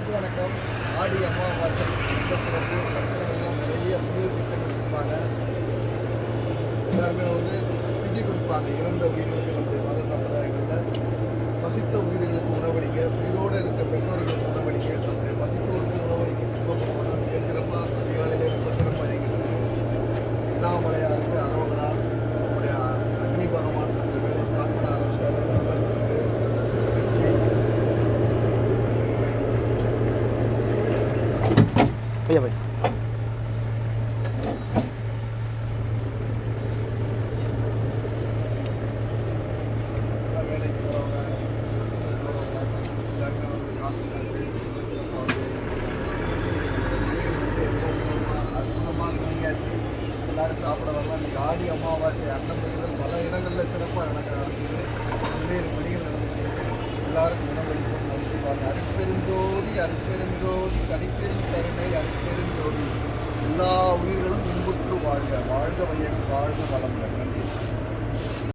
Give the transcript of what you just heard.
அனைவருக்கும் வணக்கம். ஆடி அமாவாசை சிறப்பு மக்களெல்லாம் நிறைய புதிய திட்டங்கள் வச்சுருப்பாங்க. எல்லாருமே திதி கொடுப்பாங்க. இறந்த உயிர்களுக்கு நம்முடைய மத சம்பிரதாயங்களில் பசித்த உயிர்களுக்கு உணவளிக்க, உயிரோடு இருக்க பெற்றோர்களுக்கு உணவளிக்க, நம்முடைய பசித்தோருக்கு உணவளிக்க சிறப்பாக அதிகாலையில் ரொம்ப சிறப்பாக இயங்குகிறது. அண்ணாமலையாருக்கு அரோகரா, நம்முடைய அக்னி பகவான் வேலை பார்ப்பன ஆரம்பித்தாங்க. भैया भाई வேலைக்கு போகிறவங்க அற்புதமாக தொடங்கியாச்சு. எல்லாரும் சாப்பிட வரலாம். இன்னைக்கு ஆடி அமாவாசை அன்னப்பணிகள் பல இடங்களில் சிறப்பாக நடக்குது. பல்வேறு பணிகள் நடந்துட்டு எல்லாருக்கும் உணவளிக்கும். நன்றி பாருங்க. அருட்பெருஞ்சோதி அருட்பெருஞ்சோதி தனிப்பெரும் கருணை அருட்பெருஞ்சோதி. எல்லா உயிர்களும் இன்புற்று வாழ்க. வாழ்க வையகம், வாழ்க வளம். நன்றி.